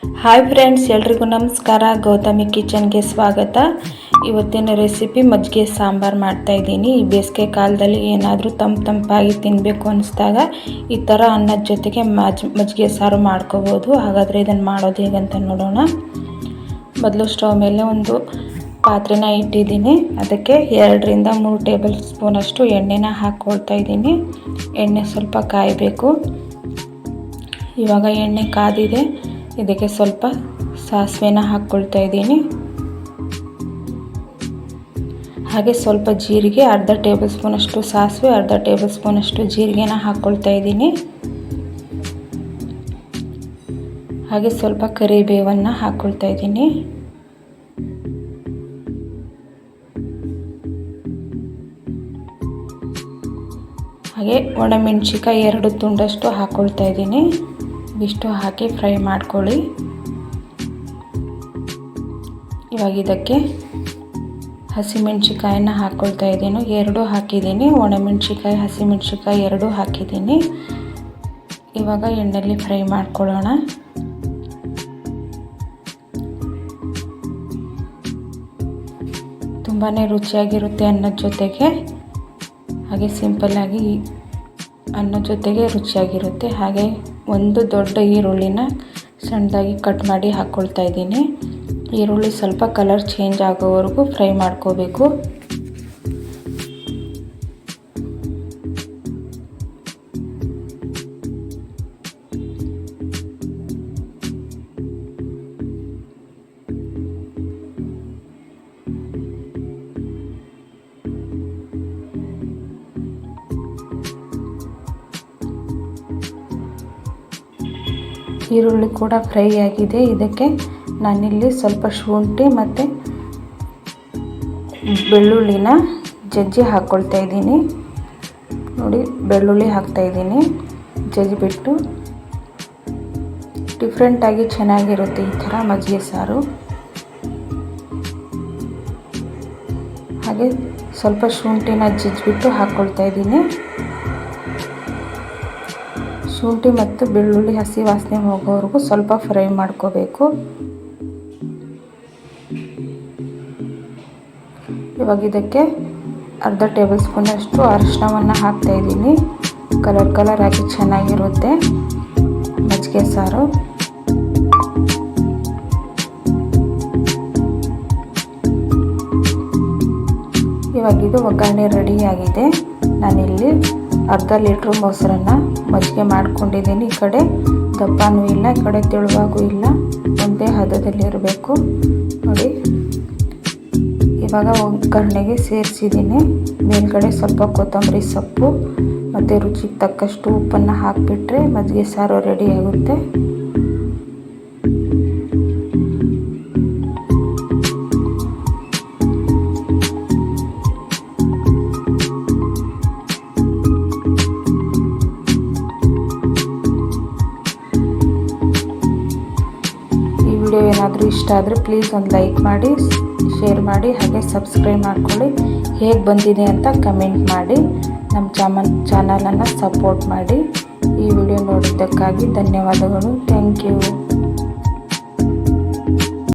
Hi friends, ಎಲ್ರಿಗೂ ನಮಸ್ಕಾರ. ಗೌತಮಿ ಕಿಚನ್ಗೆ ಸ್ವಾಗತ. ಇವತ್ತಿನ ರೆಸಿಪಿ ಮಜ್ಜಿಗೆ ಸಾಂಬಾರು ಮಾಡ್ತಾಯಿದ್ದೀನಿ. ಈ ಬೇಸಿಗೆ ಕಾಲದಲ್ಲಿ ಏನಾದರೂ ತಂಪಾಗಿ ತಿನ್ನಬೇಕು ಅನಿಸ್ದಾಗ ಈ ಥರ ಅನ್ನದ ಜೊತೆಗೆ ಮಜ್ಜಿಗೆ ಸಾರು ಮಾಡ್ಕೋಬೋದು. ಹಾಗಾದರೆ ಇದನ್ನು ಮಾಡೋದು ಹೇಗಂತ ನೋಡೋಣ. ಮೊದಲು ಸ್ಟವ್ ಮೇಲೆ ಒಂದು ಪಾತ್ರೆನ ಇಟ್ಟಿದ್ದೀನಿ. ಅದಕ್ಕೆ 2 ರಿಂದ 3 ಟೇಬಲ್ ಸ್ಪೂನಷ್ಟು ಎಣ್ಣೆನ ಹಾಕ್ಕೊಳ್ತಾ ಇದ್ದೀನಿ. ಎಣ್ಣೆ ಸ್ವಲ್ಪ ಕಾಯಬೇಕು. ಇವಾಗ ಎಣ್ಣೆ ಕಾದಿದೆ. ಇದಕ್ಕೆ ಸ್ವಲ್ಪ ಸಾಸಿವೆನ ಹಾಕ್ಕೊಳ್ತಾ ಇದ್ದೀನಿ. ಹಾಗೆ ಸ್ವಲ್ಪ ಜೀರಿಗೆ, ಅರ್ಧ ಟೇಬಲ್ ಸ್ಪೂನಷ್ಟು ಸಾಸಿವೆ, ಅರ್ಧ ಟೇಬಲ್ ಸ್ಪೂನಷ್ಟು ಜೀರಿಗೆನ ಹಾಕ್ಕೊಳ್ತಾ ಇದ್ದೀನಿ. ಹಾಗೆ ಸ್ವಲ್ಪ ಕರಿಬೇವನ್ನು ಹಾಕ್ಕೊಳ್ತಾ ಇದ್ದೀನಿ. ಹಾಗೆ ಒಣಮೆಣಸಿನಕಾಯಿ 2 ತುಂಡಷ್ಟು ಹಾಕ್ಕೊಳ್ತಾ ಇದ್ದೀನಿ. ಇಷ್ಟು ಹಾಕಿ ಫ್ರೈ ಮಾಡ್ಕೊಳ್ಳಿ. ಇವಾಗ ಇದಕ್ಕೆ ಹಸಿಮೆಣಸಿಕಾಯಿನ ಹಾಕ್ಕೊಳ್ತಾ ಇದ್ದೀನಿ. 2 ಹಾಕಿದ್ದೀನಿ. ಒಣಮೆಣಸಿಕಾಯಿ, ಹಸಿಮೆಣಸಿಕಾಯಿ 2 ಹಾಕಿದ್ದೀನಿ. ಇವಾಗ ಎಣ್ಣೆಯಲ್ಲಿ ಫ್ರೈ ಮಾಡ್ಕೊಳ್ಳೋಣ. ತುಂಬಾ ರುಚಿಯಾಗಿರುತ್ತೆ ಅನ್ನದ ಜೊತೆಗೆ. ಹಾಗೆ ಸಿಂಪಲ್ಲಾಗಿ ಅನ್ನದ ಜೊತೆಗೆ ರುಚಿಯಾಗಿರುತ್ತೆ. ಹಾಗೆ ಒಂದು ದೊಡ್ಡ ಈರುಳ್ಳಿನ ಸಣ್ಣದಾಗಿ ಕಟ್ ಮಾಡಿ ಹಾಕ್ಕೊಳ್ತಾ ಇದ್ದೀನಿ. ಈರುಳ್ಳಿ ಸ್ವಲ್ಪ ಕಲರ್ ಚೇಂಜ್ ಆಗೋವರೆಗೂ ಫ್ರೈ ಮಾಡ್ಕೋಬೇಕು. ಈರುಳ್ಳಿ ಕೂಡ ಫ್ರೈ ಆಗಿದೆ. ಇದಕ್ಕೆ ನಾನಿಲ್ಲಿ ಸ್ವಲ್ಪ ಶುಂಠಿ ಮತ್ತು ಬೆಳ್ಳುಳ್ಳಿನ ಜಜ್ಜಿ ಹಾಕ್ಕೊಳ್ತಾ ಇದ್ದೀನಿ. ನೋಡಿ, ಬೆಳ್ಳುಳ್ಳಿ ಹಾಕ್ತಾಯಿದ್ದೀನಿ ಜಜ್ಜಿಬಿಟ್ಟು. ಡಿಫ್ರೆಂಟಾಗಿ ಚೆನ್ನಾಗಿರುತ್ತೆ ಈ ಥರ ಮಜ್ಜಿಗೆ ಸಾರು. ಹಾಗೆ ಸ್ವಲ್ಪ ಶುಂಠಿನ ಜಜ್ಜಿಬಿಟ್ಟು ಹಾಕ್ಕೊಳ್ತಾ ಇದ್ದೀನಿ. ಶುಂಠಿ ಮತ್ತು ಬೆಳ್ಳುಳ್ಳಿ ಹಸಿ ವಾಸನೆ ಹೋಗೋವರೆಗೂ ಸ್ವಲ್ಪ ಫ್ರೈ ಮಾಡ್ಕೋಬೇಕು. ಇವಾಗ ಇದಕ್ಕೆ ಅರ್ಧ ಟೇಬಲ್ ಸ್ಪೂನಷ್ಟು ಅರಿಶಿಣವನ್ನು ಹಾಕ್ತಾ ಇದ್ದೀನಿ. ಕಲರ್ ಆಗಿ ಚೆನ್ನಾಗಿರುತ್ತೆ ಮಜ್ಜಿಗೆ ಸಾರು. ಇವಾಗ ಇದು ಒಗ್ಗರಣೆ ರೆಡಿಯಾಗಿದೆ. ನಾನಿಲ್ಲಿ ಅರ್ಧ ಲೀಟ್ರ್ ಮೊಸರನ್ನು ಮಜ್ಜಿಗೆ ಮಾಡ್ಕೊಂಡಿದ್ದೀನಿ. ಈ ಕಡೆ ದಪ್ಪನೂ ಇಲ್ಲ, ಈ ಕಡೆ ತೆಳುವಾಗೂ ಇಲ್ಲ, ಒಂದೇ ಹದದಲ್ಲಿ ಇರಬೇಕು. ನೋಡಿ, ಇವಾಗ ಒಗ್ಗರಣೆಗೆ ಸೇರಿಸಿದ್ದೀನಿ. ಮೇಲ್ಗಡೆ ಸ್ವಲ್ಪ ಕೊತ್ತಂಬರಿ ಸೊಪ್ಪು ಮತ್ತು ರುಚಿಗೆ ತಕ್ಕಷ್ಟು ಉಪ್ಪನ್ನು ಹಾಕಿಬಿಟ್ರೆ ಮಜ್ಜಿಗೆ ಸಾರು ರೆಡಿ ಆಗುತ್ತೆ. ವಿಡಿಯೋ ಏನಾದರೂ ಇಷ್ಟ ಆದರೆ ಪ್ಲೀಸ್ ಒಂದು ಲೈಕ್ ಮಾಡಿ, ಶೇರ್ ಮಾಡಿ, ಹಾಗೆ ಸಬ್ಸ್ಕ್ರೈಬ್ ಮಾಡ್ಕೊಳ್ಳಿ. ಹೇಗೆ ಬಂದಿದೆ ಅಂತ ಕಮೆಂಟ್ ಮಾಡಿ. ನಮ್ಮ ಚಾನಲನ್ನು ಸಪೋರ್ಟ್ ಮಾಡಿ. ಈ ವಿಡಿಯೋ ನೋಡಿದ್ದಕ್ಕಾಗಿ ಧನ್ಯವಾದಗಳು. Thank you.